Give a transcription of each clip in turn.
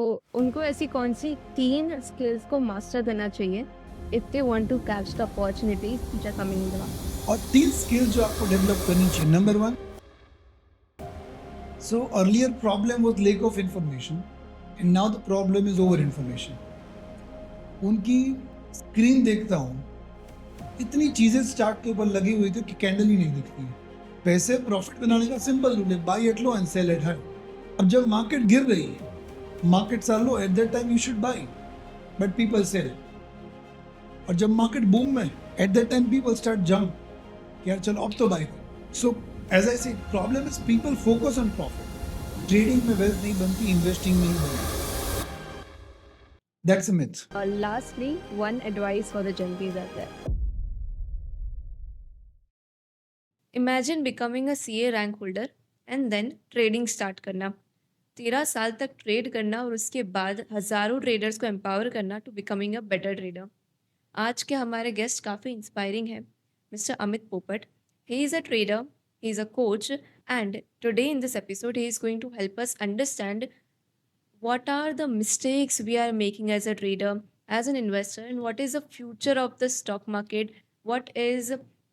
तो उनको ऐसी कौन-सी 3 स्किल्स को मास्टर करना चाहिए if they want to catch the opportunities which are coming in the market? और 3 स्किल्स जो आपको डेवलप करनी चाहिए. Number 1, so earlier problem was lack of information and now the problem is over information. उनकी screen देखता हूँ, इतनी चीज़ें स्टार्ट के ऊपर लगी हुई थी कि कैंडल ही नहीं दिखती है. पैसे प्रॉफिट बनाने का सिंपल रूल है, buy at low and sell at high. अब जब मार्केट गिर रही है, markets are low, at that time you should buy, but people sell. और जब मार्केट बूम में, at that time people start jump, यार चलो अब तो buy. So as I say problem is people focus on profit. Trading में wealth नहीं बनती, इन्वेस्टिंग में ही बनती. That's a myth. Lastly, one advice for the Gen Zs out there. Imagine becoming a CA rank holder and then trading start करना. 13 साल तक trade करना और उसके बाद हजारों ट्रेडर्स को एम्पावर करना to becoming a better trader. आज के हमारे गेस्ट काफ़ी इंस्पायरिंग है. Mister Amit Popat. He is a trader, he is a coach, and today in this episode he is going to help us understand what are the mistakes we are making as a trader, as an investor, and what is the future of the stock market, what is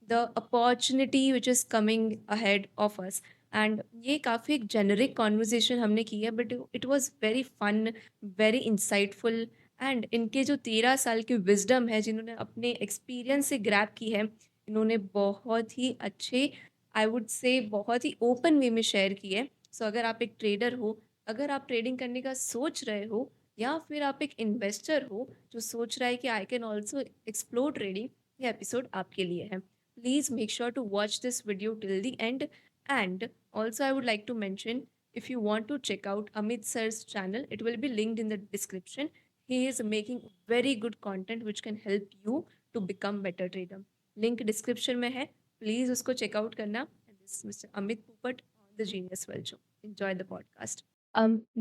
the opportunity which is coming ahead of us. And ये काफ़ी एक generic conversation हमने की है, but it was very fun, very insightful. And इनके जो 13 साल की विजडम है जिन्होंने अपने एक्सपीरियंस से ग्रैब की है, इन्होंने बहुत ही अच्छे, आई वुड से बहुत ही ओपन वे में शेयर की है. सो अगर आप एक ट्रेडर हो, अगर आप ट्रेडिंग करने का सोच रहे हो, या फिर आप एक इन्वेस्टर हो जो सोच रहा है कि I can also explore trading, ये एपिसोड आपके लिए है. Please make sure to watch this video till the end. And also I would like to mention, if you want to check out Amit sir's channel, it will be linked in the description. He is making very good content which can help you to become better trader. Link description में है, please उसको check out करना. And this is Mr. Amit Popat on the Genius World Show. Enjoy the podcast.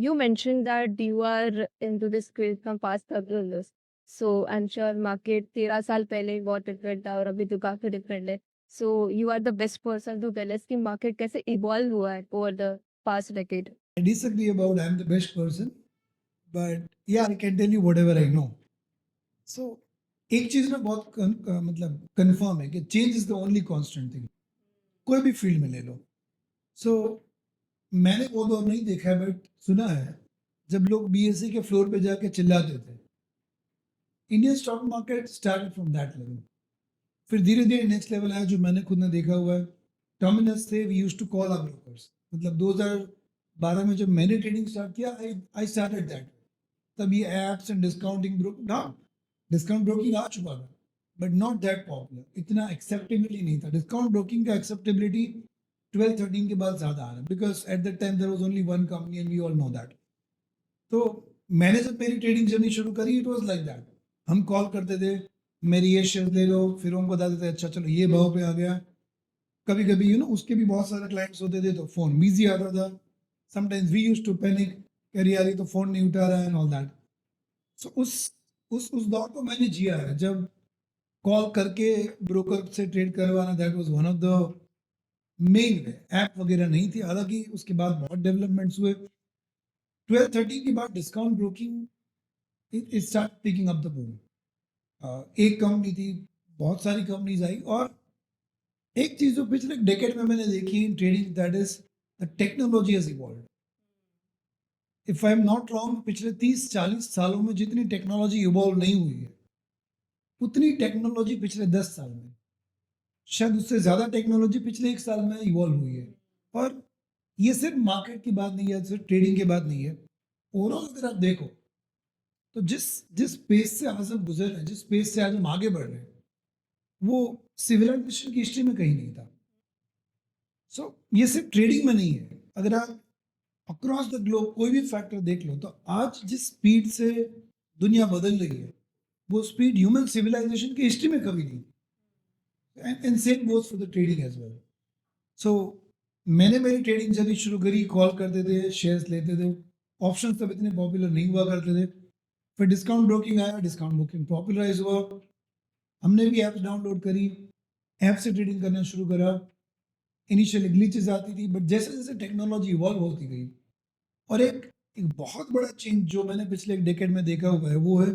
You mentioned that you are into this field from past several years. So I'm sure market 13 साल पहले ही बहुत different था और अभी तो काफी different है. So you are the best person to tell us कि market कैसे evolve हुआ है over the past decade. I disagree about I'm the best person, but yeah, I can tell you whatever I know. So एक चीज ना बहुत मतलब confirm है कि change is the only constant thing. कोई भी फील्ड में ले लो. सो मैंने वो दौर नहीं देखा है, बट सुना है जब लोग बीएससी के फ्लोर पे जाके चिल्लाते थे. Indian stock market started from that level. फिर धीरे धीरे नेक्स्ट लेवल आया जो मैंने खुद ने देखा हुआ है. टर्मिनल्स थे, we used to call our brokers. मतलब 2012 में जब मैंने ट्रेडिंग स्टार्ट किया, आई स्टार्टेड दैट. तब ये apps and discounting discount broking आ चुका था, बट नॉट दैट पॉपुलर. इतना एक्सेप्टेबिलिटी नहीं था. डिस्काउंट ब्रोकिंग का एक्सेप्टेबिलिटी 12-13 के बाद ज़्यादा आ रहा है, because at that time there was only one company and we all know that. तो मैंने जब मेरी ट्रेडिंग जर्नी शुरू करी, इट वाज लाइक दैट. हम कॉल करते थे, मेरी ये शेयर ले लो, फिर उनको बताते थे अच्छा चलो ये भाव पे आ गया. कभी कभी उसके भी बहुत सारे क्लाइंट्स होते थे तो फोन बिजी आता था. Sometimes we used to panic, अरे यार ये तो फोन नहीं उठा रहा है एंड ऑल दैट. सो उस दौर को मैंने जिया है, जब कॉल करके ब्रोकर से ट्रेड करवाना, that was one of the main way. App वगैरह नहीं थी, हालांकि उसके बाद बहुत डेवलपमेंट्स हुए. 12-13 के बाद discount broking it start picking up the boom. एक कंपनी थी, बहुत सारी कंपनीज आई. और एक चीज जो पिछले डेकेड में मैंने देखी in trading, that is the technology has evolved. If I am not wrong, पिछले 30-40 सालों में जितनी टेक्नोलॉजी इवॉल्व नहीं हुई है, उतनी टेक्नोलॉजी पिछले 10 साल में, शायद उससे ज़्यादा टेक्नोलॉजी पिछले 1 साल में इवॉल्व हुई है. और ये सिर्फ मार्केट की बात नहीं है, सिर्फ ट्रेडिंग की बात नहीं है. ओवरऑल अगर आप देखो तो जिस जिस पेस से आज हम गुजर रहे हैं, जिस पेस से आज हम आगे बढ़ रहे हैं, वो सिविलाइजेशन की हिस्ट्री में कहीं नहीं था. सो ये सिर्फ ट्रेडिंग में नहीं है. अगर आप अक्रॉस द ग्लोब कोई भी फैक्टर देख लो, तो आज जिस स्पीड से दुनिया बदल रही है, वो स्पीड ह्यूमन सिविलाइजेशन की हिस्ट्री में कभी नहीं. And same goes for the trading as well. So मैंने मेरी ट्रेडिंग जर्नी शुरू करी, कॉल करते थे, शेयर्स लेते थे. ऑप्शन तब इतने पॉपुलर नहीं हुआ करते थे. फिर डिस्काउंट ब्रोकिंग आया, डिस्काउंट ब्रोकिंग पॉपुलराइज हुआ. हमने भी ऐप्स डाउनलोड करी, ऐप से ट्रेडिंग करना शुरू करा. इनिशियली ग्लिचेस आती थी, बट जैसे जैसे टेक्नोलॉजी इवॉल्व होती गई और एक एक बहुत बड़ा चेंज जो मैंने पिछले एक डेकेड में देखा हुआ है वो है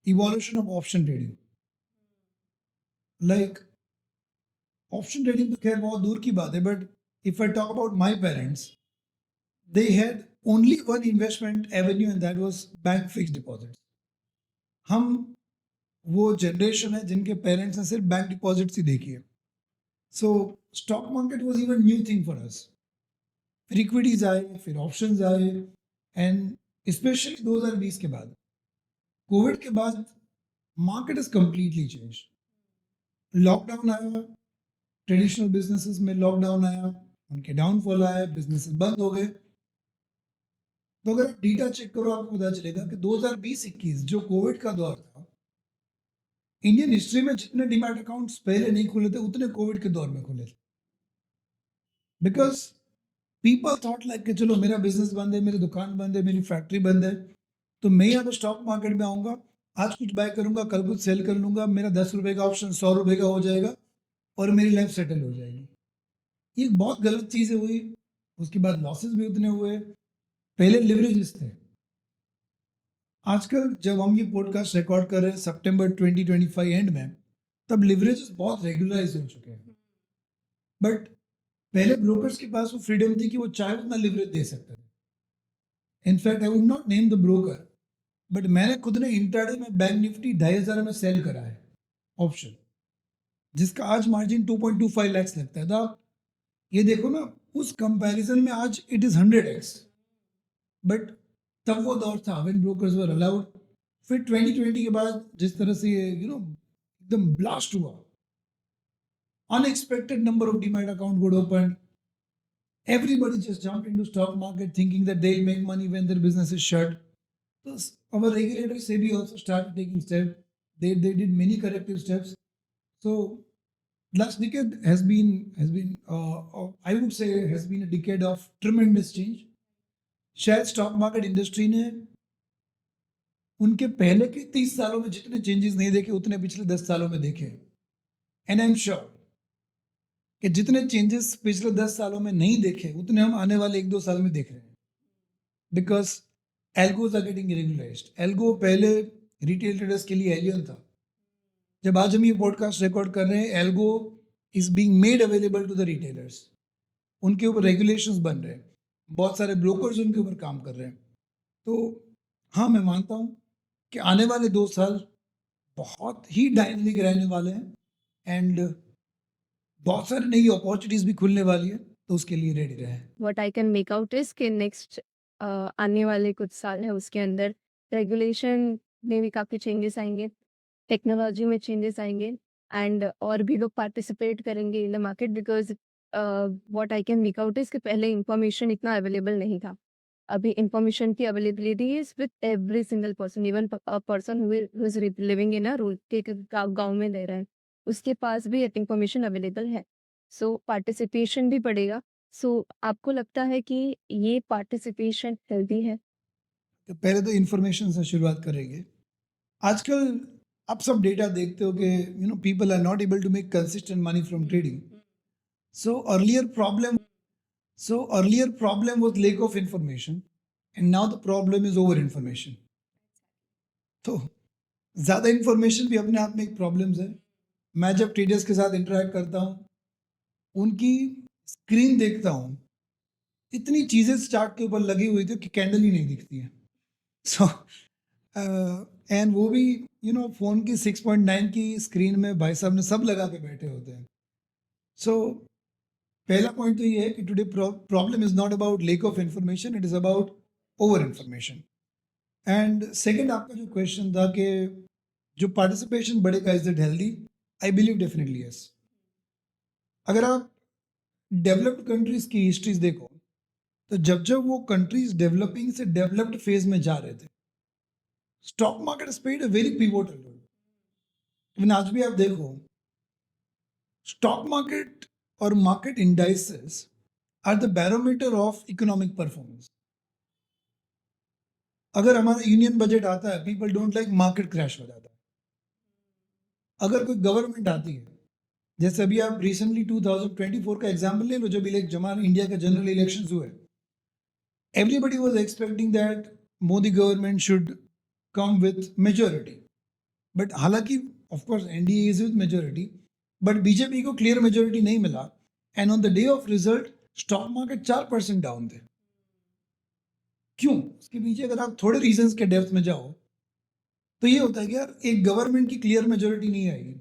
evolution of option trading. Like option trading तो खैर बहुत दूर की बात है, but if I talk about my parents, they had only one investment Avenue and that was bank fixed deposit. हम वो जनरेशन है जिनके पेरेंट्स ने सिर्फ बैंक डिपॉजिट्स ही देखी है। सो stock market was even new thing for us. फिर equities आए, फिर ऑप्शंस आए, एंड स्पेशली 2020 के बाद, कोविड के बाद market is completely change. Lockdown आया, ट्रेडिशनल बिजनेसेस में लॉकडाउन आया, उनके डाउनफॉल आया, बिजनेसेस बंद हो गए। तो अगर आप डेटा चेक करो आपको पता चलेगा कि 2020-21 जो कोविड का दौर था, इंडियन हिस्ट्री में जितने डीमैट अकाउंट्स पहले नहीं खुले थे उतने कोविड के दौर में खुले थे। बिकॉज पीपल थॉट लाइक कि चलो मेरा बिजनेस बंद है, मेरी दुकान बंद है, मेरी फैक्ट्री बंद है, तो मैं या तो स्टॉक मार्केट में आऊँगा, आज कुछ बाय करूँगा, कल कुछ सेल कर लूँगा, मेरा 10 रुपये का ऑप्शन 100 रुपये का हो जाएगा और मेरी लाइफ सेटल हो जाएगी। ये एक बहुत गलत चीज़ें हुई। उसके बाद लॉसेस भी उतने हुए। पहले लिवरेजेस थे। आजकल जब हम ये पॉडकास्ट रिकॉर्ड कर रहे हैं सितंबर 2025 एंड में, तब लिवरेजेस बहुत रेगुलराइज हो चुके हैं। बट पहले ब्रोकर्स के पास वो फ्रीडम थी कि वो चाहे उतना लिवरेज दे सकते थे। In fact I would not name the broker, but मैंने खुद ने इंट्राडे में बैंक निफ्टी 2,500 में सेल करा है ऑप्शन, जिसका आज मार्जिन 2.25 लाख लगता है। तो आप ये देखो ना, उस कंपैरिजन में आज इट इज 100x। बट तब वो दौर था व्हेन ब्रोकर्स वर अलाउड। फिर 2020 के बाद जिस तरह से एकदम ब्लास्ट हुआ, unexpected number of demat account got opened. Everybody just jumped into stock market thinking that they'll make money when their business is shut. So our regulators SEBI also started taking steps. They did many corrective steps. So last decade has been I would say has been a decade of tremendous change. शायद stock market industry ने उनके पहले के 30 सालों में जितने changes नहीं देखे उतने पिछले 10 सालों में देखे। एंड आई एम श्योर कि जितने चेंजेस पिछले 10 सालों में नहीं देखे उतने हम आने वाले 1-2 साल में देख रहे हैं। Because algos are getting regularised. Algo पहले रिटेल ट्रेडर्स के लिए एलियन था। जब आज हम ये पॉडकास्ट रिकॉर्ड कर रहे हैं, algo is being made available to the retailers. उनके ऊपर रेगुलेशंस बन रहे हैं, बहुत सारे ब्रोकर्स उनके ऊपर काम कर रहे हैं। तो हाँ, मैं मानता हूँ कि आने वाले 2 साल बहुत ही डायनामिक रहने वाले हैं, एंड बहुत सारी नई अपॉर्चुनिटीज भी खुलने वाली है, तो उसके लिए रेडी रहें। What I can make out is कि नेक्स्ट आने वाले कुछ साल है उसके अंदर रेगुलेशन में भी काफ़ी चेंजेस आएंगे, टेक्नोलॉजी में चेंजेस आएंगे, एंड और भी लोग पार्टिसिपेट करेंगे इन the market. Because what I can make out is कि पहले इंफॉर्मेशन इतना अवेलेबल नहीं था। अभी इंफॉर्मेशन की availability is with every single person, even a person who is living in a rural के गाँव में रह रहा है, उसके पास भी इंफॉर्मेशन अवेलेबल है। सो पार्टिसिपेशन भी बढ़ेगा। सो आपको लगता है कि ये पार्टिसिपेशन हेल्दी है? तो पहले तो इन्फॉर्मेशन से शुरुआत करेंगे। आजकल आप सब डेटा देखते हो कि people are not able to make consistent money from trading. So earlier problem was lack of information, and now the problem is over information. तो ज़्यादा इंफॉर्मेशन भी अपने आप में एक प्रॉब्लम है। मैं जब ट्रेडर्स के साथ इंटरेक्ट करता हूँ, उनकी स्क्रीन देखता हूँ, इतनी चीज़ें चार्ट के ऊपर लगी हुई थी कि कैंडल ही नहीं दिखती है। सो एंड वो भी फ़ोन की 6.9 की स्क्रीन में भाई साहब ने सब लगा के बैठे होते हैं। सो पहला पॉइंट तो ये है कि today problem is not about lake of information, it is about over information. And second, आपका जो क्वेश्चन था कि जो पार्टिसिपेशन बढ़ेगा, is it healthy? I believe definitely yes. अगर आप डेवलप्ड कंट्रीज की हिस्ट्रीज देखो, तो जब जब वो कंट्रीज डेवलपिंग से डेवलप्ड फेज में जा रहे थे, stock market has played a very pivotal role. Even आज भी आप देखो, स्टॉक मार्केट और market indices are the barometer of economic performance. अगर हमारा यूनियन बजट आता है, people don't like, market crash हो जाता है। अगर कोई गवर्नमेंट आती है, जैसे अभी आप रिसेंटली 2024 का एग्जाम्पल ले लो, जब हमारे इंडिया के जनरल इलेक्शंस हुए, everybody was expecting that Modi government should come with majority. But हालांकि of course NDA is with majority, but BJP को clear majority नहीं मिला, and on the day of result stock market 4% down थे. क्यों? उसके पीछे अगर आप थोड़े रीजंस के डेप्थ में जाओ तो ये होता है कि यार एक गवर्नमेंट की क्लियर मेजोरिटी नहीं आएगी,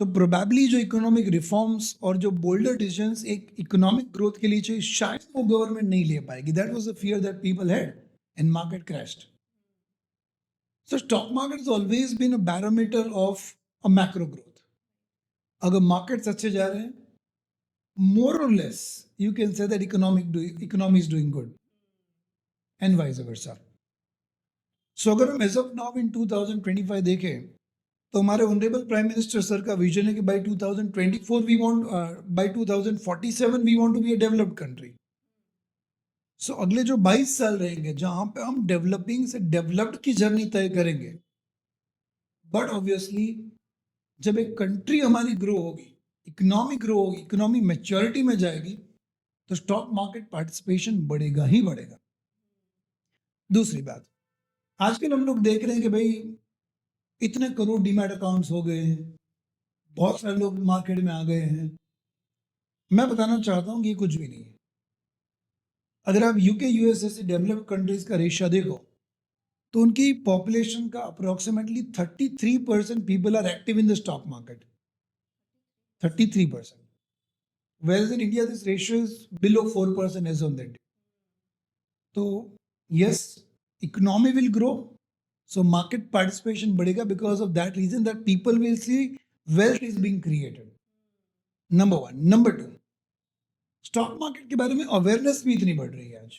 तो प्रोबेबली जो इकोनॉमिक रिफॉर्म्स और जो बोल्डर डिसीजंस एक इकोनॉमिक ग्रोथ के लिए चाहिए शायद वो गवर्नमेंट नहीं ले पाएगी. That was the fear that people had and market crashed. So stock market has always been a barometer of a macro growth. अगर मार्केट्स अच्छे जा रहे हैं, मोर और less you can say that economy is doing good and vice versa. So अगर हम as of now in 2025 देखें तो हमारे ऑनरेबल प्राइम मिनिस्टर सर का विजन है कि by 2024 we want, by 2047 we want to be a developed country. So अगले जो 22 साल रहेंगे जहां पे हम डेवलपिंग से डेवलप्ड की जर्नी तय करेंगे. बट ऑब्वियसली जब एक कंट्री हमारी ग्रो होगी, इकोनॉमी ग्रो होगी, इकोनॉमी मैच्योरिटी में जाएगी, तो स्टॉक मार्केट पार्टिसिपेशन बढ़ेगा ही बढ़ेगा. दूसरी बात, आजकल हम लोग देख रहे हैं कि भाई इतने करोड़ डीमैट अकाउंट्स हो गए हैं, बहुत सारे लोग मार्केट में आ गए हैं. मैं बताना चाहता हूँ कि ये कुछ भी नहीं है. अगर आप यूके यूएसए से डेवलप्ड कंट्रीज का रेशियो देखो तो उनकी पॉपुलेशन का approximately 33% people are active in the stock market. 33%. Whereas in India this ratio is below 4% as on that day. तो yes, economy will grow, so market participation बढ़ेगा because of that reason that people will see wealth is being created. Number one. Number two, stock market के बारे में awareness भी इतनी बढ़ रही है आज.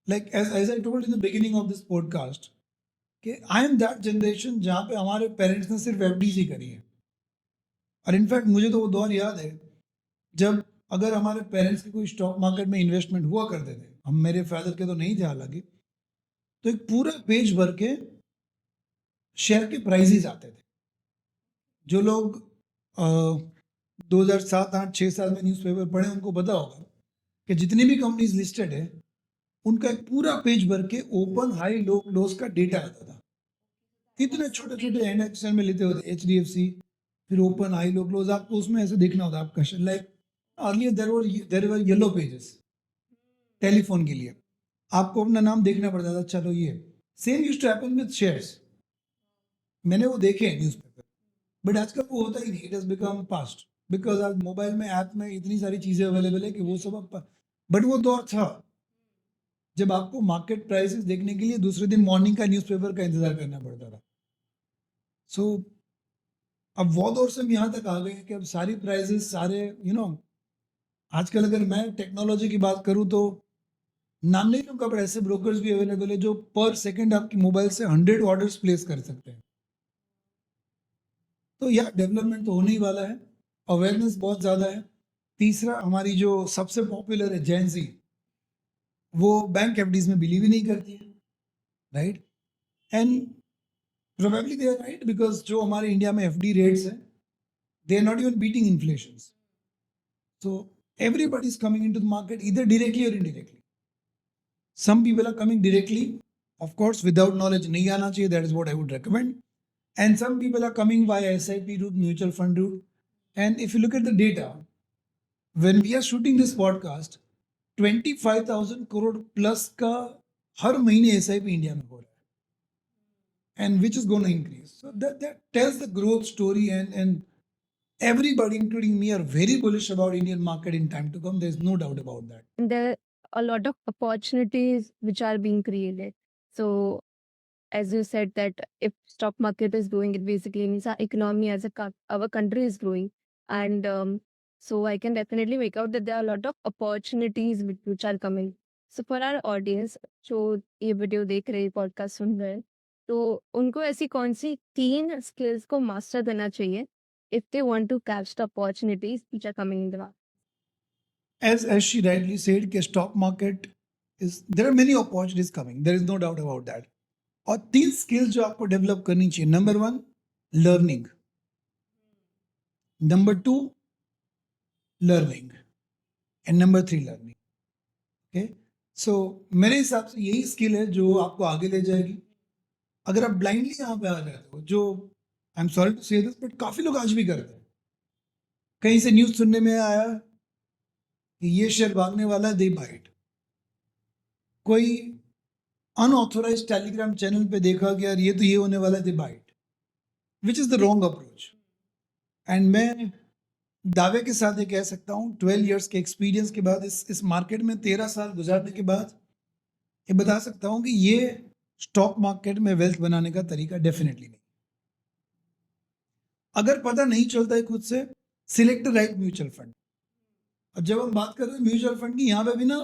Like as I told in the beginning of this podcast कि आई एम दैट जनरेशन जहाँ पे हमारे पेरेंट्स ने सिर्फ एफडीज ही करी है. और इनफैक्ट मुझे तो वो दौर याद है जब अगर हमारे पेरेंट्स के कोई स्टॉक मार्केट में इन्वेस्टमेंट हुआ करते थे, हम मेरे फादर के तो नहीं थे हालांकि, तो एक पूरा पेज भर के शेयर के प्राइजेस आते थे. जो लोग 2007, 8, 6 साल में न्यूज़पेपर पढ़े उनको पता होगा कि जितनी भी कंपनीज लिस्टेड है उनका एक पूरा पेज भर के ओपन हाई लो क्लोज का डेटा आता था. इतने छोटे छोटे इंडेक्स में लेते होते HDFC, फिर ओपन हाई लो क्लोज, आपको उसमें ऐसे देखना होता आपका. Like earlier there were yellow pages telephone के लिए, आपको अपना नाम देखना पड़ता था. चलो ये same used to happen with shares. मैंने वो देखे हैं न्यूज़पेपर, बट आजकल वो होता ही नहीं. It has become past because आज मोबाइल में ऐप में इतनी सारी चीज़ें अवेलेबल है कि वो सब अब. बट वो दौर था जब आपको मार्केट प्राइसेस देखने के लिए दूसरे दिन मॉर्निंग का न्यूज़पेपर का इंतजार करना पड़ता था. सो अब वो दौर से हम यहाँ तक आ गए हैं कि अब सारी प्राइसेस सारे आजकल अगर मैं टेक्नोलॉजी की बात करूँ तो नाम नहीं लूँगा, बट ऐसे ब्रोकर्स भी अवेलेबल है जो पर सेकंड आपकी मोबाइल से 100 ऑर्डर्स प्लेस कर सकते हैं. तो यह डेवलपमेंट तो होने ही वाला है. अवेयरनेस बहुत ज़्यादा है. तीसरा, हमारी जो सबसे पॉपुलर है जेंजी, वो बैंक एफडीज में बिलीव ही नहीं करती है, right. And probably they are right because जो हमारे इंडिया में एफडी रेट्स हैं they are not even beating inflation. So everybody is coming into the market either directly or indirectly. Some people are coming directly, of course, without knowledge nahi aana chahiye, that is what I would recommend. And some people are coming via SIP route, mutual fund route. And if you look at the data, when we are shooting this podcast, 25,000 crore plus का हर महीने SIP India में हो रहा है, and which is going to increase. So that tells the growth story, and everybody, including me, are very bullish about Indian market in time to come. There's no doubt about that. There are a lot of opportunities which are being created. So, as you said that if stock market is growing, it basically means our economy as our country is growing, and so I can definitely make out that there are a lot of opportunities which are coming. So for our audience, जो ये video देख रहे हैं, podcast सुन रहे हैं, तो उनको ऐसी कौन सी 3 स्किल्स को मास्टर करना चाहिए if they want to catch the opportunities which are coming in the market? As she rightly said, कि stock market is, there are many opportunities coming. There is no doubt about that. और 3 skills जो आपको develop करनी चाहिए. Number 1, learning. Number 2, learning. And number 3, learning. Okay. सो मेरे हिसाब से यही स्किल है जो आपको आगे ले जाएगी। अगर आप ब्लाइंडली यहाँ पे आ जाते हो, जो आई एम सॉरी टू से दिस बट काफ़ी लोग आज भी करते हैं। कहीं से न्यूज़ सुनने में आया कि ये शेयर भागने वाला है, दे बाय इट। कोई अनऑथोराइज टेलीग्राम चैनल पे देखा कि यार ये तो ये होने वाला है, they buy it, which is the wrong approach. And मैं दावे के साथ ये कह सकता हूँ 12 इयर्स के एक्सपीरियंस के बाद, इस मार्केट में 13 साल गुजारने के बाद ये बता सकता हूँ कि ये स्टॉक मार्केट में वेल्थ बनाने का तरीका डेफिनेटली नहीं। अगर पता नहीं चलता है खुद से, सिलेक्ट राइट म्यूचुअल फंड। और जब हम बात कर रहे हैं म्यूचुअल फंड की, यहाँ पे भी ना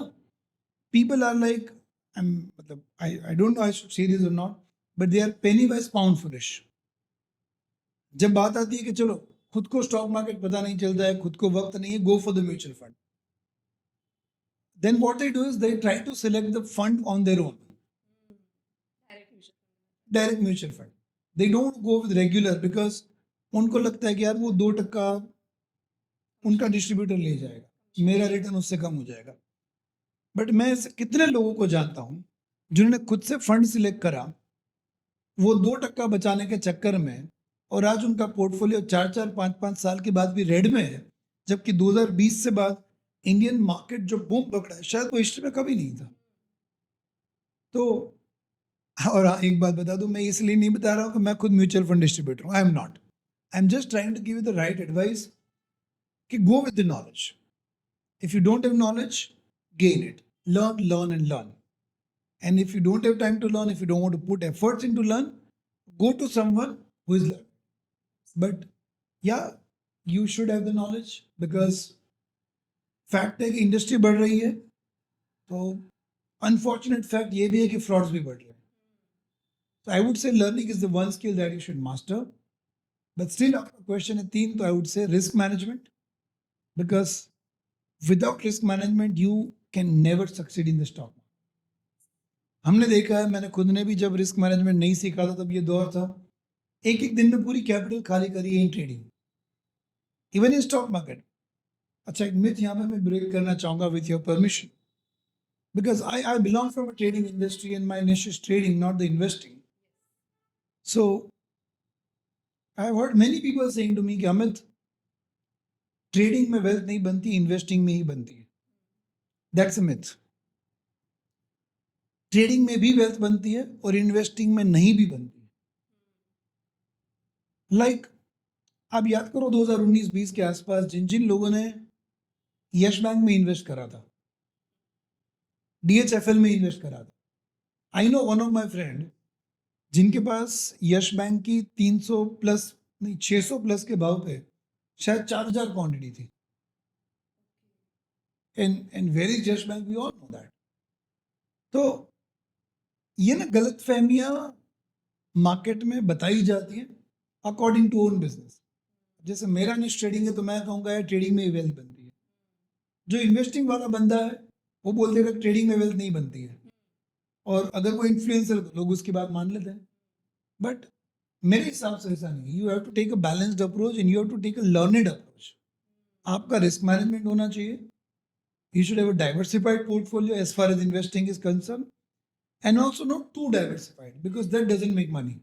पीपल आर लाइक, मतलब I don't know I should say this और not, but they are penny wise pound foolish. जब बात आती है कि चलो खुद को स्टॉक मार्केट पता नहीं चलता है, खुद को वक्त नहीं है, go for the mutual fund, then what they do is they try to select the fund on their own, direct mutual fund. They don't go with regular, because उनको लगता है कि यार वो 2% उनका डिस्ट्रीब्यूटर ले जाएगा, मेरा रिटर्न उससे कम हो जाएगा। बट मैं ऐसे कितने लोगों को जानता हूँ जिन्होंने खुद से फंड सिलेक्ट करा, वो 2% बचाने के चक्कर में, और आज उनका पोर्टफोलियो 4-4, 5-5 साल के बाद भी रेड में है, जबकि 2020 से बाद इंडियन मार्केट जो बूम पकड़ा है, शायद वो हिस्ट्री में कभी नहीं था। तो और हाँ, एक बात बता दूं, मैं इसलिए नहीं बता रहा हूँ कि मैं खुद म्यूचुअल फंड डिस्ट्रीब्यूटर हूँ, I am not, I am just trying to give you the right advice कि go with the knowledge. If you don't have knowledge, gain it, learn and learn. And if you don't have time to learn, if you don't want to put efforts into learn, go to someone who is learning. But yeah, you should have the knowledge, because fact है कि industry बढ़ रही है, तो unfortunate fact ये भी है कि फ्रॉड्स भी बढ़ रहे हैं। So I would say learning is the one skill that you should master. But still, आपका क्वेश्चन है 3, तो I would say risk management, because without risk management you can never succeed in the stock market. हमने देखा है, मैंने खुद ने भी जब रिस्क मैनेजमेंट नहीं सीखा था, तब ये दौर था, एक एक दिन में पूरी कैपिटल खाली करी है in trading, even in stock market. अच्छा, एक मिथ यहाँ पे मैं ब्रेक करना चाहूँगा with your permission, because I belong from a trading industry and my niche is trading, not the investing. So I've heard many people saying to me कि Amit, trading में wealth नहीं बनती, इन्वेस्टिंग में ही बनती है। That's a myth. ट्रेडिंग में भी वेल्थ बनती है और इन्वेस्टिंग में नहीं भी बनती है। लाइक आप याद करो 2019-20 के आसपास जिन जिन लोगों ने यश बैंक में इन्वेस्ट करा था, DHFL में इन्वेस्ट करा था, I know one of my friend जिनके पास यश बैंक की 300 प्लस नहीं 600 प्लस के भाव पे शायद 4000 क्वांटिटी थी। And where is Yes Bank, we all know that. तो ये ना गलत फहमियाँ मार्केट में बताई जाती हैं अकॉर्डिंग टू ओन बिजनेस। जैसे मेरा निश ट्रेडिंग है, तो मैं कहूँगा यार ट्रेडिंग में ही वेल्थ बनती है। जो इन्वेस्टिंग वाला बंदा है वो बोल देगा ट्रेडिंग में वेल्थ नहीं बनती है, और अगर वो इन्फ्लुएंसर है तो लोग उसकी बात मान लेते हैं। बट मेरे हिसाब से ऐसा नहीं, you have to take a balanced approach and you have to take a learned approach. आपका रिस्क मैनेजमेंट होना चाहिए, you should have a diversified portfolio as far as investing is concerned, and also not too diversified, because that doesn't make money.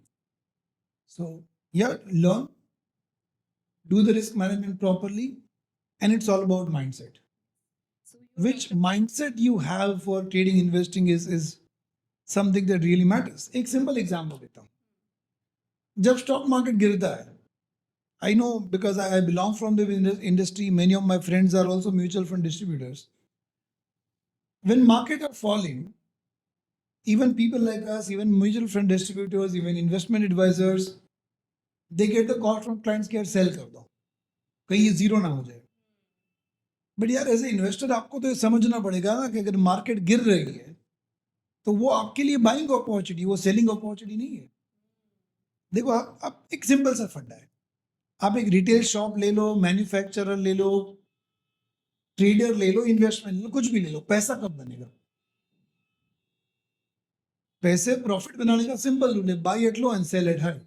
So yeah, learn, do the risk management properly, and it's all about mindset. Which mindset you have for trading, investing is something that really matters. एक simple example देता हूँ। जब stock market गिरता है, I know because I belong from the industry, many of my friends are also mutual fund distributors. When market are falling, even people like us, even mutual fund distributors, even investment advisors, they get the call from clients कि यार cell कर दो, कहीं ये zero ना हो जाए। But यार एज ए इन्वेस्टर आपको तो ये समझना पड़ेगा ना कि अगर मार्केट गिर रही है तो वो आपके लिए बाइंग अपॉर्चुनिटी, वो सेलिंग अपॉर्चुनिटी नहीं है। देखो आप एक सिंपल सा फंडा है, आप एक रिटेल शॉप ले लो, मैन्युफैक्चरर ले लो, ट्रेडर ले लो, इन्वेस्टमेंट ले लो, कुछ भी ले लो, पैसा कब बनेगा? पैसे प्रॉफिट बनाने का सिंपल रूल है, buy at low and sell at high.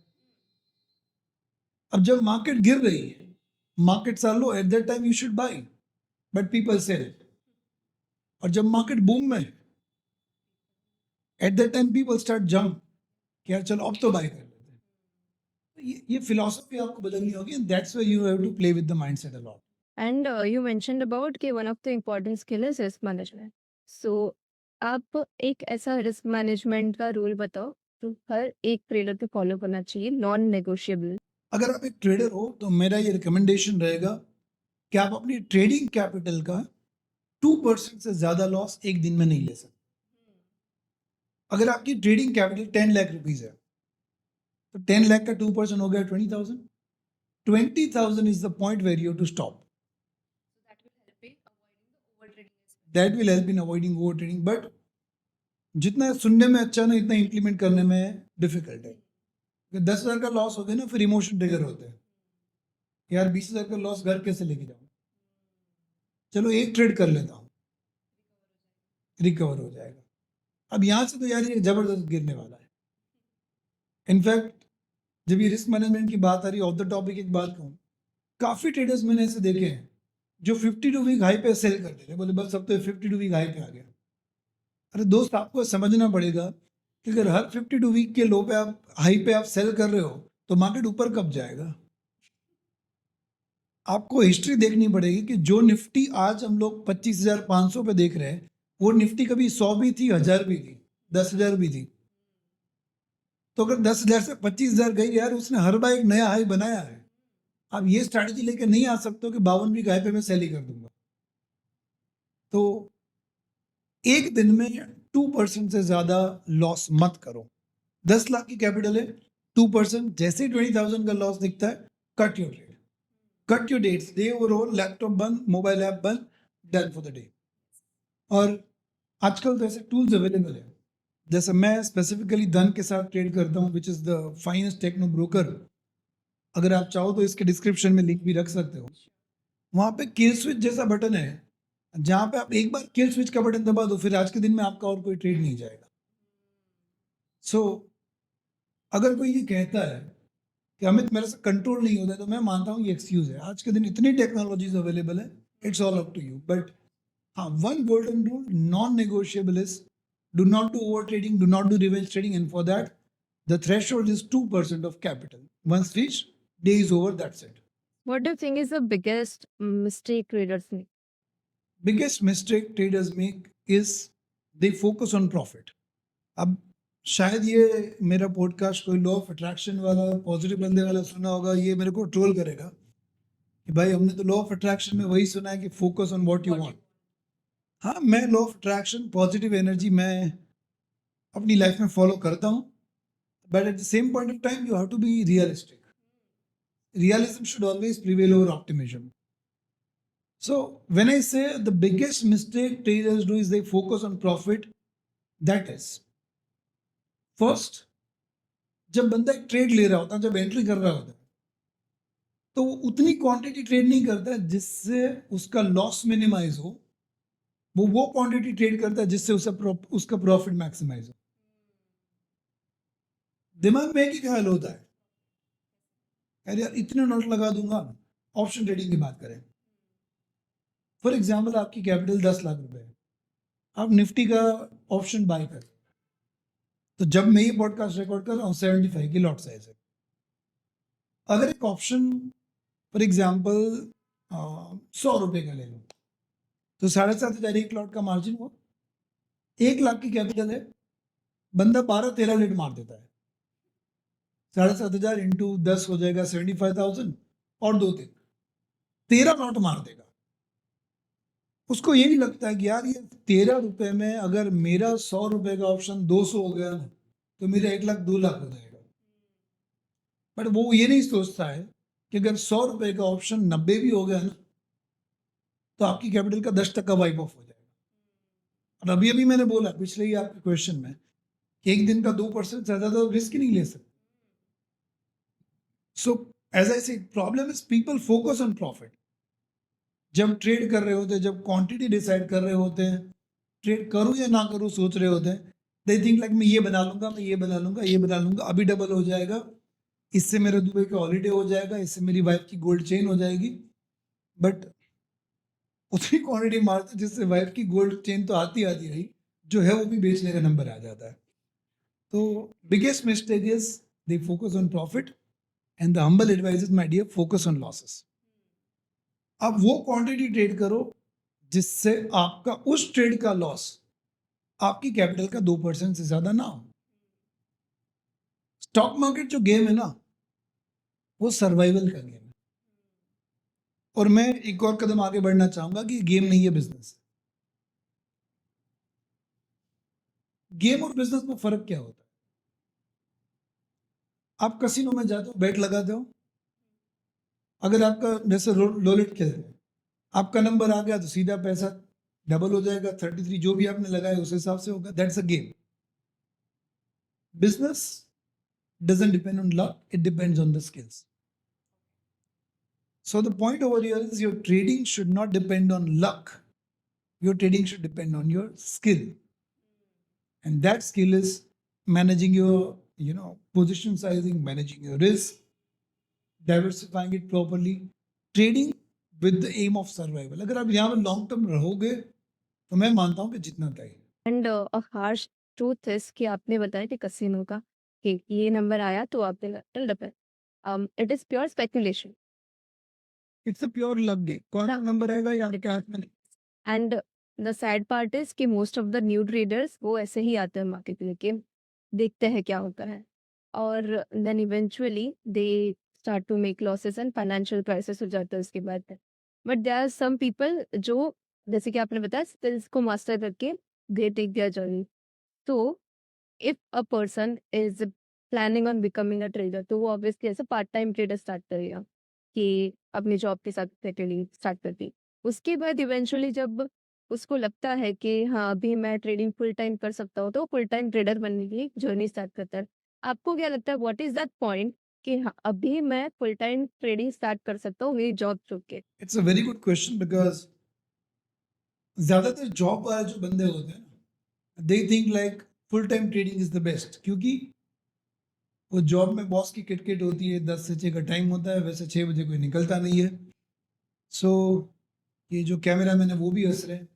अब जब मार्केट गिर रही है, markets are low, at that time you should buy, but people sell. और जब मार्केट बूम में है, at that time people start jump कि यार चलो अब तो बाय कर लेते हैं। तो ये फिलॉसफी आपको बदलनी होगी, and that's why you have to play with the mindset a lot. And you mentioned about कि one of the important skill is risk management. So आप एक ऐसा रिस्क मैनेजमेंट का रूल बताओ जो हर एक ट्रेडर को फॉलो करना चाहिए, नॉन नेगोशिएबल। अगर आप एक ट्रेडर हो तो मेरा ये रिकमेंडेशन रहेगा कि आप अपनी ट्रेडिंग कैपिटल का 2% से ज़्यादा लॉस एक दिन में नहीं ले सकते। अगर आपकी ट्रेडिंग कैपिटल 10 लाख रुपीज़ है तो 10 लाख का 2% हो गया 20,000। 20,000 is the point where you to stop. That will help in avoiding over trading, but जितना सुनने में अच्छा ना इतना इम्प्लीमेंट करने में डिफिकल्ट है। 10,000 का लॉस हो गया ना, फिर इमोशन ट्रिगर होते हैं, यार 20,000 का लॉस घर कैसे लेके जाऊँ, चलो एक ट्रेड कर लेता हूँ, रिकवर हो जाएगा। अब यहाँ से तो यार ये जबरदस्त गिरने वाला है। इनफैक्ट जब ये रिस्क मैनेजमेंट की बात आ रही है, ऑफ द टॉपिक एक बात कहूँ, काफ़ी ट्रेडर्स मैंने ऐसे देखे हैं जो 52 वीक हाई पे सेल कर देते, बोले बस अब तो 52 वीक हाई पे आ गया। अरे दोस्त, आपको समझना पड़ेगा कि अगर हर 52 वीक के लो पे आप हाई पे आप सेल कर रहे हो तो मार्केट ऊपर कब जाएगा। आपको हिस्ट्री देखनी पड़ेगी कि जो निफ्टी आज हम लोग 25,500 पे देख रहे हैं, वो निफ्टी कभी 100 भी थी, 1000 भी थी, 10,000 भी थी। तो अगर 10,000 से 25,000 गई यार, उसने हर बार एक नया हाई बनाया है। आप ये स्ट्रैटेजी लेके नहीं आ सकते हो कि 52 वीक हाई पे मैं सेल ही कर दूंगा। तो एक दिन में 2% से ज्यादा लॉस मत करो। 10 लाख की कैपिटल है, 2%, जैसे ही 20,000 का लॉस दिखता है, cut your trade, cut your debts, day overall, laptop बंद, मोबाइल ऐप बंद, डन फॉर द डे। और आजकल तो ऐसे टूल्स अवेलेबल है, जैसे मैं स्पेसिफिकली धन के साथ ट्रेड करता हूँ, which is the finest techno broker. अगर आप चाहो तो इसके डिस्क्रिप्शन में लिंक भी रख सकते हो। वहाँ पे किल स्विच जैसा बटन है, जहाँ पे आप एक बार किल स्विच का बटन दबा दो, फिर आज के दिन में आपका और कोई ट्रेड नहीं जाएगा। सो अगर कोई ये कहता है कि अमित मेरे से कंट्रोल नहीं होता है, तो मैं मानता हूँ ये एक्सक्यूज है। आज के दिन इतनी टेक्नोलॉजीज अवेलेबल है, it's all up to you. But हाँ, one golden rule, non negotiable is do not do over trading, do not do revenge trading, and for that the threshold is 2% of capital. Once reached, day is over, that's it. What do you think is the biggest mistake traders make? Biggest mistake traders make is they focus on profit. अब शायद ये मेरा podcast कोई law of attraction वाला positive बंदे वाला सुना होगा, ये मेरे को ट्रोल करेगा कि भाई हमने तो लॉ ऑफ अट्रैक्शन में वही सुना है कि focus on what you want. हाँ, मैं law of attraction, positive energy मैं अपनी लाइफ में फॉलो करता हूँ, but at the same point of time you have to be realistic. Realism should always prevail over optimism. So when I say the biggest mistake traders do is they focus on profit, that is, first, जब बंदा एक trade ले रहा होता है, जब entry कर रहा होता है, तो वो उतनी क्वांटिटी ट्रेड नहीं करता है जिससे उसका लॉस मिनिमाइज हो। वो क्वांटिटी ट्रेड करता है जिससे उसका प्रॉफिट मैक्सिमाइज हो। दिमाग में एक ही ख्याल होता है, अरे यार इतने नोट लगा दूंगा। ऑप्शन ट्रेडिंग की बात करें, फॉर एग्जाम्पल आपकी कैपिटल 10 लाख रुपए है, आप निफ्टी का ऑप्शन बाय कर, तो जब मैं ये पॉडकास्ट रिकॉर्ड कर रहा हूँ 75 की लॉट साइज है। अगर एक ऑप्शन फॉर एग्जाम्पल 100 रुपए का ले लो, तो 7,500 एक लॉट का मार्जिन हुआ, 1 लाख की कैपिटल है, बंदा 12-13 लेट मार देता है। 7,500 इंटू 10 हो जाएगा 75,000 और 13 लॉट मार देगा। उसको ये नहीं लगता है कि यार ये 13 रुपए में अगर मेरा 100 रुपए का ऑप्शन 200 हो गया ना, तो मेरा 1 लाख 2 लाख हो जाएगा। बट वो ये नहीं सोचता है कि अगर 100 रुपए का ऑप्शन 90 भी हो गया ना, तो आपकी कैपिटल का 10% वाइप ऑफ हो जाएगा। और अभी मैंने बोला पिछले ही आपके क्वेश्चन में कि एक दिन का 2% से ज्यादा रिस्क ही नहीं ले सकते। सो as I say, problem is people focus on profit. जब ट्रेड कर रहे होते हैं, जब क्वांटिटी डिसाइड कर रहे होते हैं, ट्रेड करूं या ना करूं सोच रहे होते हैं, दे थिंक लाइक मैं ये बना लूंगा, मैं ये बना लूंगा, ये बना लूंगा, अभी डबल हो जाएगा, इससे मेरे दुबई का हॉलीडे हो जाएगा, इससे मेरी वाइफ की गोल्ड चेन हो जाएगी। बट उतनी क्वांटिटी मारते जिससे वाइफ की गोल्ड चेन तो आती रही, जो है वो भी बेचने का नंबर आ जाता है। तो biggest mistake is they focus on profit and the humble advice is, my dear, focus on losses. अब वो क्वांटिटी ट्रेड करो जिससे आपका उस ट्रेड का लॉस आपकी कैपिटल का 2% से ज्यादा ना हो. स्टॉक मार्केट जो गेम है ना, वो सर्वाइवल का गेम है. और मैं एक और कदम आगे बढ़ना चाहूंगा कि गेम नहीं है, बिजनेस. गेम और बिजनेस में फर्क क्या होता है? आप कसिनो में जाते हो, बेट लगाते हो. अगर आपका जैसे रोलेट खेलते हैं, आपका नंबर आ गया तो सीधा पैसा डबल हो जाएगा. 33 जो भी आपने लगाया उस हिसाब से होगा. That's a game. Business doesn't depend on luck, it depends on the skills. So the point over here is your trading should not depend on luck. Your trading should depend on your skill. And that skill is managing your, position sizing, managing your risk, diversifying it properly, trading with the aim of survival. अगर आप यहाँ पर long term रहोगे तो मैं मानता हूँ कि जितना चाहिए. And a harsh truth is कि आपने बताया कि कसिनो का कि ये नंबर आया तो आपने डल पे it is pure speculation. It's a pure luck game. कौन सा नंबर आएगा ये आपके हाथ में नहीं. And the sad part is कि most of the new traders वो ऐसे ही आते हैं मार्केट लेके, देखते हैं क्या होता है, और then eventually they start to make losses and financial crisis हो जाता है उसके बाद. But there are some people जो, जैसे कि आपने बताया, स्किल्स को मास्टर करके दे टेक देयर जर्नी. तो if a person is planning on becoming a trader तो वो ऑब्वियसली ऐसे पार्ट टाइम ट्रेडर स्टार्ट करेगा कि अपनी जॉब के साथ सेटली स्टार्ट करती. उसके बाद इवेंचुअली जब उसको लगता है कि हाँ अभी मैं ट्रेडिंग फुल टाइम कर सकता हूँ तो फुल टाइम ट्रेडर बनने की जर्नी स्टार्ट करता है. आपको क्या लगता है व्हाट इज दैट पॉइंट कि हाँ अभी मैं फुल टाइम ट्रेडिंग स्टार्ट कर सकता हूँ मेरी जॉब छोड़ के? It's a very good question because ज्यादातर जॉब वाले जो बंदे होते हैं ना, they think like full time trading is the best. क्योंकि वो जॉब में बॉस की किटकिट होती है, 10 से 6 का टाइम होता है, वैसे 6 बजे कोई निकलता नहीं है. सो ये जो कैमरा मैन है वो भी हंस रहे हैं.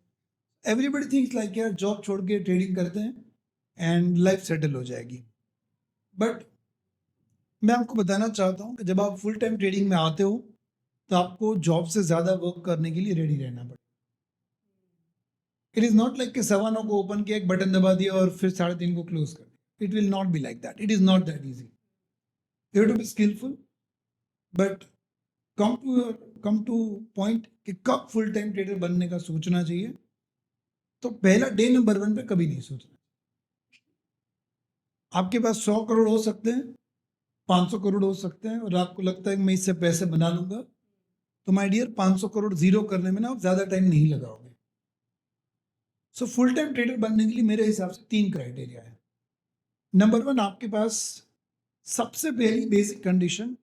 एवरीबडी थिंक्स लाइक यार जॉब छोड़ के ट्रेडिंग करते हैं एंड लाइफ सेटल हो जाएगी. बट मैं आपको बताना चाहता हूँ कि जब आप फुल टाइम ट्रेडिंग में आते हो तो आपको जॉब से ज़्यादा वर्क करने के लिए रेडी रहना पड़ेगा. इट इज़ नॉट लाइक कि 9:15 को ओपन किया, एक बटन दबा दिया और फिर 3:30 को क्लोज कर दिया. It will not be like that. It is not that easy. You have to be skillful. But come to point कि कब फुल टाइम ट्रेडर बनने का सोचना चाहिए, तो पहला डे नंबर 1 पे कभी नहीं सोचना. आपके पास 100 करोड़ हो सकते हैं, 500 करोड़ हो सकते हैं, और आपको लगता है कि मैं इससे पैसे बना लूंगा, तो माय डियर 500 करोड़ जीरो करने में ना आप ज़्यादा टाइम नहीं लगाओगे. सो फुल टाइम ट्रेडर बनने के लिए मेरे हिसाब से 3 क्राइटेरिया है. नंबर 1, आपके पास सबसे पहली बेसिक कंडीशन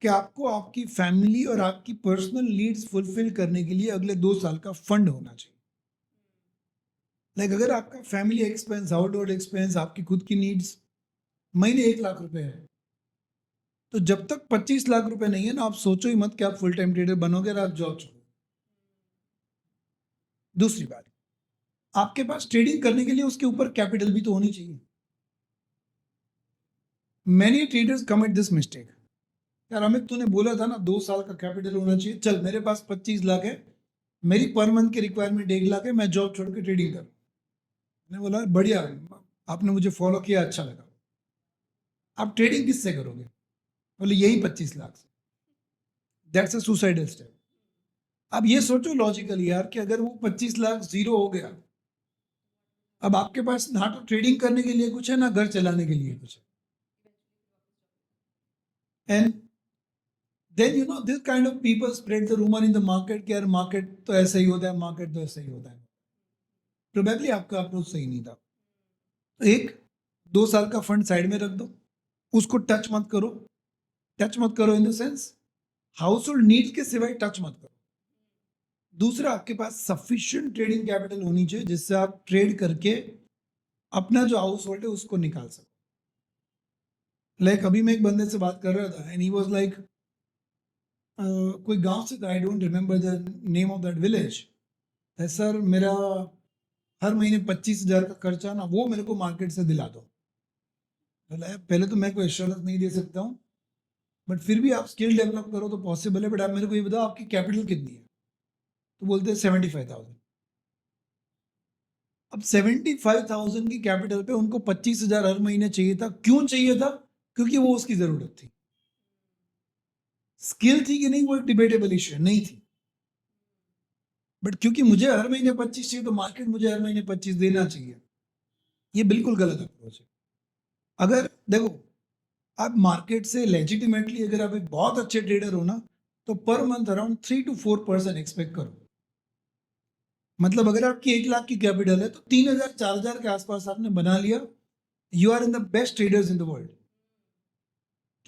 कि आपको आपकी फैमिली और आपकी पर्सनल नीड्स फुलफिल करने के लिए अगले 2 साल का फंड होना चाहिए. लाइक अगर आपका फैमिली एक्सपेंस, आउटडोर एक्सपेंस, आपकी खुद की नीड्स महीने 1 लाख रुपए है, तो जब तक 25 लाख रुपए नहीं है ना, आप सोचो ही मत कि आप फुल टाइम ट्रेडर बनोगे और आप जॉब छोड़ोगे. दूसरी बात, आपके पास ट्रेडिंग करने के लिए उसके ऊपर कैपिटल भी तो होनी चाहिए. Many traders commit this mistake. यार अमित, तूने बोला था ना 2 साल का कैपिटल होना चाहिए. चल मेरे पास 25 लाख है, मेरी पर मंथ की रिक्वायरमेंट 1 लाख है, मैं जॉब छोड़ के ट्रेडिंग करूँ. मैंने बोला बढ़िया, आपने मुझे फॉलो किया, अच्छा लगा. आप ट्रेडिंग किससे करोगे? बोले यही 25 लाख से. That's a suicidal step. अब ये सोचो लॉजिकली यार कि अगर वो 25 लाख जीरो हो गया, अब आपके पास ना तो ट्रेडिंग करने के लिए कुछ है, ना घर चलाने के लिए कुछ है. And then this kind of people spread the rumour in the market कि यार मार्केट तो ऐसा ही होता है, मार्केट तो ऐसा ही होता है. प्रोबेबली आपका अप्रोच सही नहीं था. तो 1-2 साल का फंड साइड में रख दो, उसको टच मत करो. टच मत करो in the sense house hold needs के सिवाय टच मत करो. दूसरा, आपके पास सफिशिएंट ट्रेडिंग कैपिटल होनी चाहिए जिससे आप ट्रेड करके अपना जो हाउस होल्ड है उसको निकाल सको. लाइक अभी मैं एक बंदे से बात कर रहा था एंड ही वाज लाइक, कोई गांव से था, I don't remember the name of that village. Sir मेरा हर महीने 25,000 का खर्चा ना वो मेरे को मार्केट से दिला दो. बोला यार पहले तो मैं कोई एश्योरेंस नहीं दे सकता हूँ, बट फिर भी आप स्किल डेवलप करो तो पॉसिबल है, बट आप मेरे को ये बताओ आपकी कैपिटल कितनी है? तो बोलते हैं 75,000। अब 75,000 की कैपिटल पे उनको 25,000 हर महीने चाहिए था। क्यों चाहिए था? क्योंकि वो उसकी जरूरत थी। स्किल थी कि नहीं वो एक डिबेटेबल इश्यू नहीं थी, बट क्योंकि मुझे हर महीने 25 चाहिए तो मार्केट मुझे हर महीने 25 देना चाहिए। ये बिल्कुल गलत अप्रोच है। अगर देखो आप मार्केट से लेजिटिमेटली अगर आप एक बहुत अच्छे ट्रेडर हो ना, तो per month around 3 to 4% expect करो। मतलब अगर आपकी 1 लाख की कैपिटल है तो 3,000 4,000 के आसपास आपने बना लिया, you are in the best traders in the world.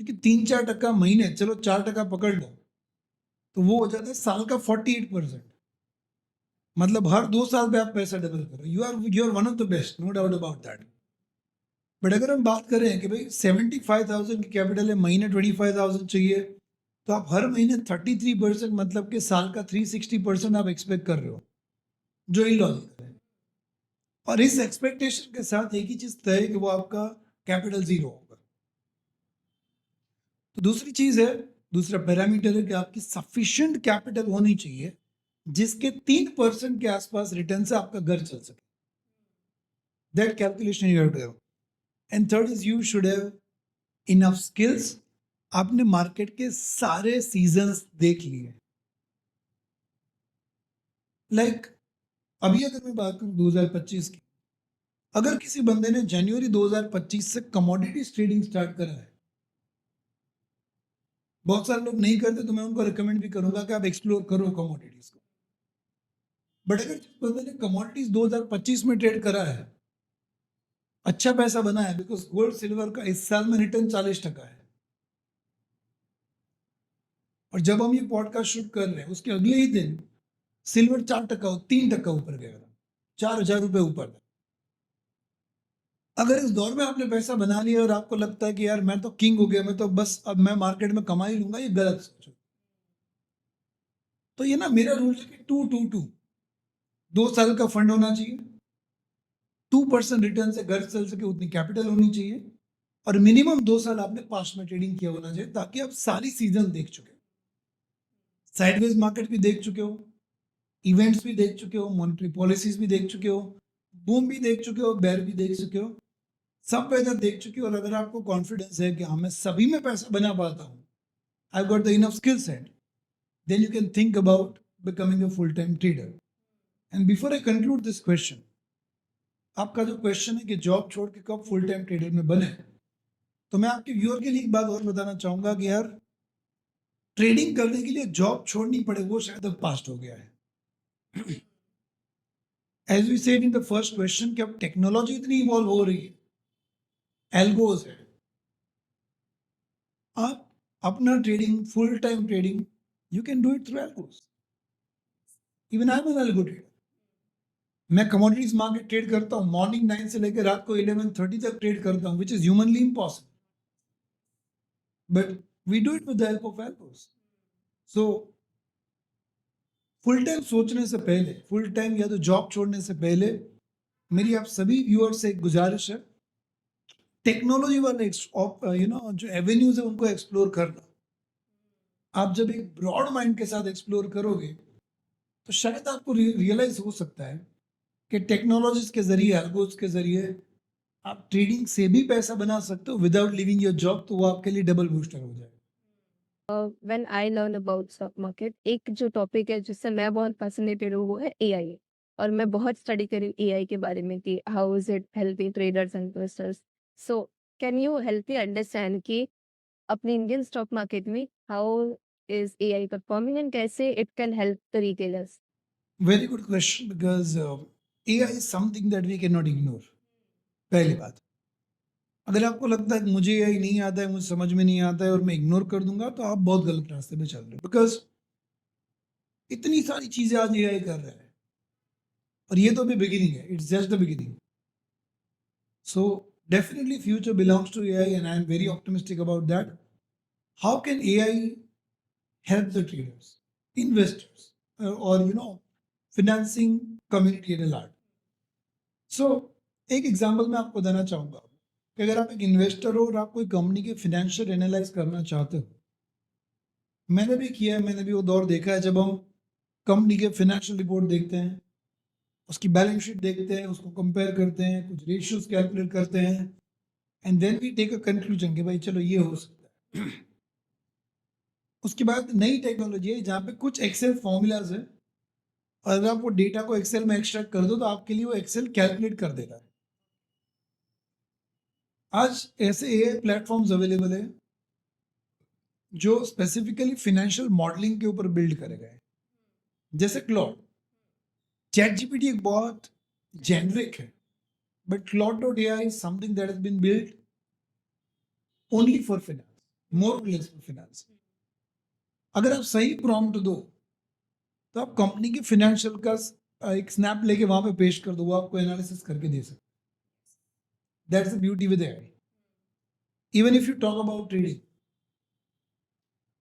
क्योंकि 3-4% महीने, चलो 4% पकड़ लो, तो वो हो जाता है साल का 48%। मतलब हर 2 साल पे आप पैसा डबल करो, you are one of the best, no doubt about that. But अगर हम बात करें कि भाई 75,000 की कैपिटल है, महीने 25,000 चाहिए, तो आप हर महीने 33%, मतलब कि साल का 360% आप एक्सपेक्ट कर रहे हो, जो इलॉजिकल है। और इस एक्सपेक्टेशन के साथ एक ही चीज तय है कि वो आपका कैपिटल जीरो होगा। तो दूसरी चीज है, दूसरा पैरामीटर है कि आपकी सफिशिएंट कैपिटल होनी चाहिए जिसके 3% के आसपास रिटर्न से आपका घर चल सके। That calculation you have to have. And third is you should have enough skills. आपने मार्केट के सारे सीजन्स देख लिए। लाइक अभी अगर मैं बात करूं 2025 की, अगर किसी बंदे ने जनवरी 2025 से कमोडिटीज ट्रेडिंग स्टार्ट करा है, बहुत सारे लोग नहीं करते, तो मैं उनको रिकमेंड भी करूंगा कि आप एक्सप्लोर करो कमोडिटीज को। बट अगर जिस बंदे ने कमोडिटीज 2025 में ट्रेड करा है, अच्छा पैसा बना है, बिकॉज गोल्ड सिल्वर का इस साल में रिटर्न 40% है। और जब हम ये पॉडकास्ट शूट कर रहे हैं उसके अगले ही दिन सिल्वर 4%, 3% ऊपर गया था, 4,000 रुपए ऊपर था। अगर इस दौर में आपने पैसा बना लिया और आपको लगता है कि यार मैं तो किंग हो गया, मैं तो बस अब मैं मार्केट में कमा ही लूंगा, ये गलत सोचो। तो ये ना मेरा रूल है कि 2-2-2, 2 साल का फंड होना चाहिए, 2% रिटर्न से घर चल सके उतनी कैपिटल होनी चाहिए, और मिनिमम 2 साल आपने पास्ट में ट्रेडिंग किया होना चाहिए, ताकि आप सारी सीजन देख चुके हो, साइडवेज मार्केट भी देख चुके हो, इवेंट्स भी देख चुके हो, मॉनेटरी पॉलिसीज भी देख चुके हो, बूम भी देख चुके हो, बेयर भी देख चुके हो, सब वेदर देख चुके हो। और अगर आपको कॉन्फिडेंस है कि हाँ मैं सभी में पैसा बना पाता हूँ, I got the enough skill set, then you can think about becoming a full-time trader. And before I conclude this question, आपका जो क्वेश्चन है कि जॉब छोड़ के कब फुल टाइम ट्रेडर में बने, तो मैं आपके व्यूअर के लिए एक बात और बताना चाहूंगा कि यार ट्रेडिंग करने के लिए जॉब छोड़नी पड़े वो शायद अब पास्ट हो गया है। As we said in the first question कि अब टेक्नोलॉजी इतनी इवॉल्व हो रही है, एल्गोज है, आप अपना trading, full time trading, you can do it through algos. Even I am an algo trader. मैं कमोडिटीज मार्केट ट्रेड करता हूँ, मॉर्निंग 9 से लेकर रात को 11:30 तक ट्रेड करता हूँ, which is humanly impossible, but we do it with the help of algos. So full time सोचने से पहले, फुल टाइम या तो जॉब छोड़ने से पहले, मेरी आप सभी व्यूअर्स से एक गुजारिश है, टेक्नोलॉजी वाले जो एवेन्यूज है उनको एक्सप्लोर करना। आप जब एक ब्रॉड माइंड के साथ एक्सप्लोर करोगे तो शायद आपको रियलाइज हो सकता है कि टेक्नोलॉजीज के जरिए, एल्गोस के जरिए आप ट्रेडिंग से भी पैसा बना सकते हो विदाउट लिविंग योर जॉब, तो वो आपके लिए डबल बूस्टर हो जाएगा। When I learn about stock market, एक जो टॉपिक है जिससे मैं बहुत fascinated हूँ वो है एआई। और मैं बहुत स्टडी करी एआई के बारे में कि how is it helping traders and investors. So can you help me understand कि अपने इंडियन स्टॉक मार्केट में how is AI performing and कैसे it can help the retailers? Very good question, because AI is something that we can not ignore. पहली बात, अगर आपको लगता है कि मुझे एआई नहीं आता है, मुझे समझ में नहीं आता है और मैं इग्नोर कर दूंगा, तो आप बहुत गलत रास्ते पे चल रहे हो। बिकॉज इतनी सारी चीजें आज एआई कर रहा है, और ये तो अभी बिगिनिंग है, it's just the beginning. So definitely future belongs to AI and I am very optimistic about that. How can AI help the traders, investors, or financing community at large? So एक example मैं आपको देना चाहूंगा कि अगर आप एक investor हो और आप कोई कंपनी के फाइनेंशियल एनालाइज करना चाहते हो, मैंने भी किया है, मैंने भी वो दौर देखा है जब हम कंपनी के फाइनेंशियल रिपोर्ट देखते हैं, उसकी बैलेंस शीट देखते हैं, उसको कंपेयर करते हैं, कुछ रेशियोज कैलकुलेट करते हैं, and then we take a conclusion कि भाई चलो ये हो सकता है। उसके बाद नई टेक्नोलॉजी है जहाँ पे कुछ एक्सेल फॉर्मूलाज है, और अगर आप वो डेटा को एक्सेल में एक्सट्रैक्ट कर दो तो आपके लिए वो एक्सेल कैलकुलेट कर देता है। आज ऐसे एआई प्लेटफॉर्म्स अवेलेबल है जो स्पेसिफिकली फाइनेंशियल मॉडलिंग के ऊपर बिल्ड करे गए हैं, जैसे क्लॉड। चैट जीपीटी एक बहुत जेनरिक है, but Claude dot AI is something that has been build only for finance, more और लेस फॉर फाइनेंस। अगर आप सही प्रॉम्प्ट दो तो आप कंपनी के फाइनेंशियल का एक स्नैप लेके वहां पे पेश कर दो, वो आपको एनालिसिस करके दे सकते। That's the beauty with AI. Even if you talk about trading,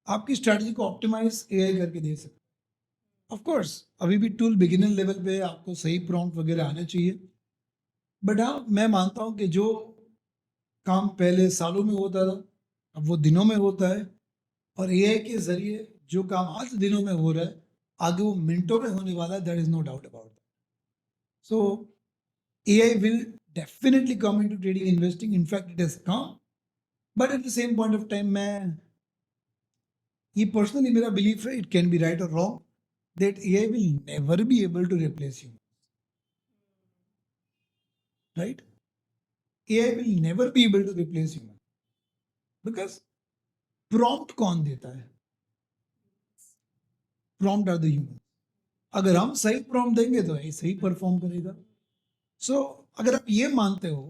आपकी स्ट्रेटजी को ऑप्टिमाइज एआई करके दे सकते। ऑफ कोर्स अभी भी टूल बिगिनर लेवल पे आपको सही प्रॉम्प्ट वगैरह आने चाहिए, बट हाँ मैं मानता हूँ कि जो काम पहले सालों में होता था अब वो दिनों में होता है, और एआई के जरिए जो काम आज दिनों में हो रहा है आगे वो मिनटों में होने वाला है। That is no doubt about that. So AI will definitely come into trading investing, in fact it has come, but at the same point of time मैं ये पर्सनली मेरा बिलीफ है, इट कैन बी राइट और wrong, that AI will never be able to replace you, right? AI will never be able to replace human because prompt कौन देता है? Prompt are the humans. अगर हम सही prompt देंगे तो ये सही परफॉर्म करेगा। So अगर आप ये मानते हो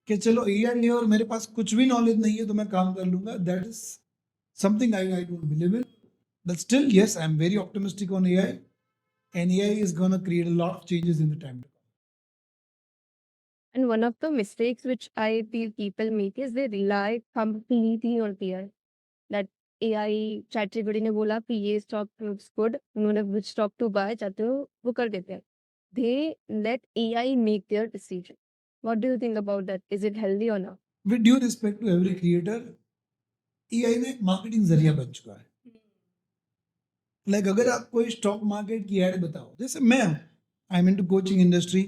कि चलो AI है और मेरे पास कुछ भी नॉलेज नहीं है तो मैं काम कर लूंगा, that is something I don't believe in. But still, yes, I'm very optimistic on AI, and AI is gonna create a lot of changes in the time to come. And one of the mistakes which I feel people make is they rely completely on AI. That AI ChatGPT ने बोला कि ये stock looks good, उन्होंने which stock to buy चाहते हो वो कर देते हैं. They let AI make their decision. What do you think about that? Is it healthy or not? With due respect to every creator, AI ने एक marketing जरिया बन चुका है। लाइक अगर आप कोई स्टॉक मार्केट की एड बताओ, जैसे मैं I am into coaching industry,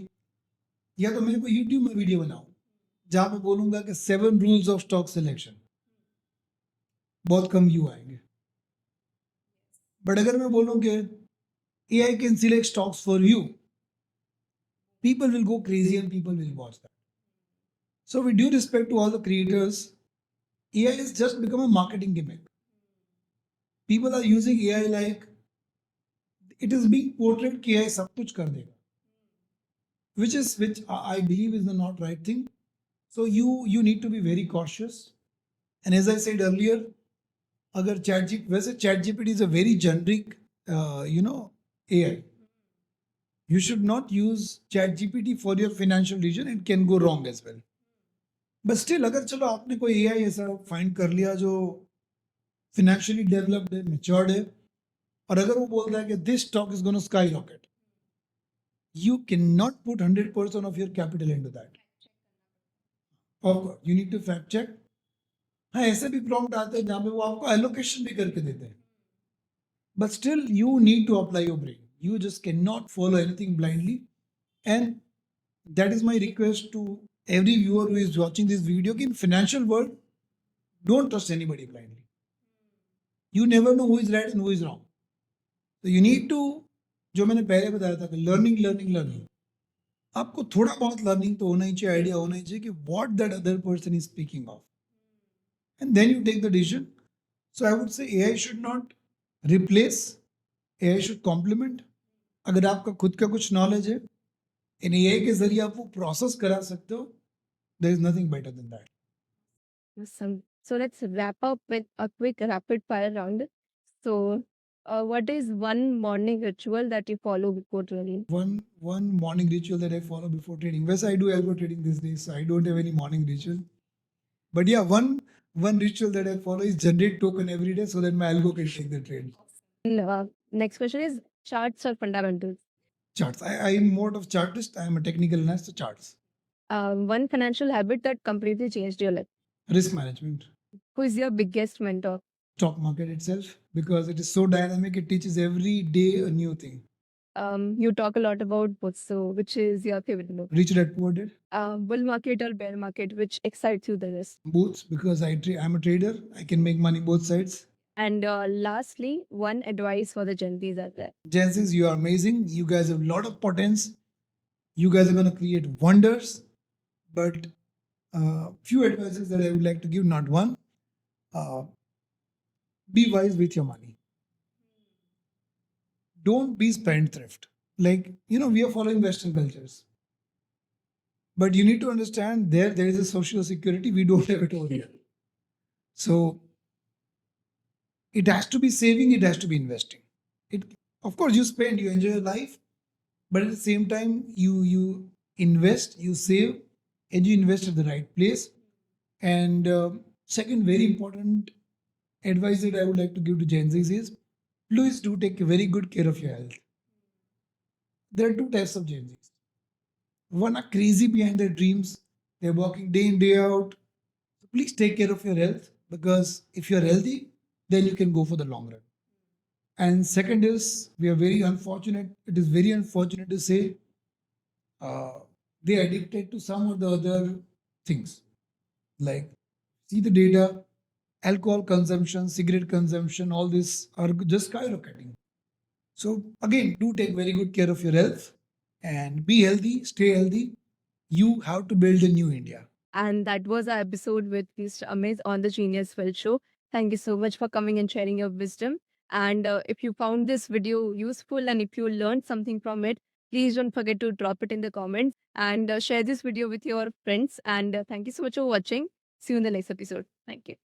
या तो मैं कोई यूट्यूब में वीडियो बनाऊं जहां पे बोलूंगा कि 7 रूल्स ऑफ स्टॉक सिलेक्शन, बहुत कम व्यू आएंगे। बट अगर मैं बोलूं कि AI can select stocks for you, people will go crazy and people will watch that. So with due respect to all the creators, AI has just become a marketing gimmick. People are using AI like it is being portrayed कि AI सब कुछ कर देगा, which I believe is the not right thing. So you need to be very cautious. And as I said earlier, अगर वैसे ChatGPT is a very generic AI. You should not use ChatGPT for your financial decision. It can go wrong as well. But still, अगर चलो आपने कोई AI ऐसा find कर लिया जो फाइनेंशियली डेवलप्ड है, मैच्योर्ड है, और अगर वो बोलता है कि this stock is gonna sky rocket, you cannot put 100% of your capital into that. Of course, you need to fact check. हाँ, ऐसे भी प्रॉम्प्ट आते हैं जहाँ पे वो आपको एलोकेशन भी करके देते हैं, but still you need to apply your brain. You just cannot follow anything blindly, and that is my request to every viewer who is watching this video. कि in financial world, don't trust anybody blindly. You never know who is right and who is wrong. So you need to, जो मैंने पहले बताया था कि learning, आपको थोड़ा बहुत लर्निंग तो होना ही चाहिए, आइडिया होना ही चाहिए कि what that other person is speaking of, and then you take the decision. So I would say AI should not replace, AI should complement. अगर आपका खुद का कुछ नॉलेज है, इन एआई के जरिए आप वो प्रोसेस करा सकते हो, there is nothing better than that. Awesome. So let's wrap up with a quick rapid fire round. So, what is one morning ritual that you follow before training? One morning ritual that I follow before trading. Whereas I do algo trading these days, so I don't have any morning ritual. But yeah, one ritual that I follow is generate token every day so that my algo can take the trade. And, next question is charts or fundamentals? Charts. I'm more of chartist. I'm a technical analyst, so charts. One financial habit that completely changed your life. Risk management. Who is your biggest mentor? Stock market itself, because it is so dynamic, it teaches every day a new thing. You talk a lot about books, so which is your favorite book? Rich Dad Poor Dad. Bull market or bear market, which excites you the most? Both, because I'm a trader. I can make money both sides. And lastly, one advice for the Gen Zs out there. Gen Zs, you are amazing. You guys have a lot of potential. You guys are going to create wonders. But few advices that I would like to give, not one. Be wise with your money. Don't be spendthrift. Like, we are following Western cultures. But you need to understand there is a social security. We don't have it over here. So it has to be saving, it has to be investing. It, of course, you spend, you enjoy your life, but at the same time, you invest, you save, and you invest at the right place. And second, very important advice that I would like to give to Gen Zs is, please do take very good care of your health. There are two types of Gen Zs. One are crazy behind their dreams. They're working day in, day out. So please take care of your health, because if you're healthy, then you can go for the long run. And second is, we are very unfortunate. It is very unfortunate to say they are addicted to some of the other things. Like, see the data, alcohol consumption, cigarette consumption, all this are just skyrocketing. So again, do take very good care of your health and be healthy, stay healthy. You have to build a new India. And that was our episode with Mr. Amit on the Genius Wealth Show. Thank you so much for coming and sharing your wisdom. And if you found this video useful and if you learned something from it, please don't forget to drop it in the comments and share this video with your friends. And thank you so much for watching. See you in the next episode. Thank you.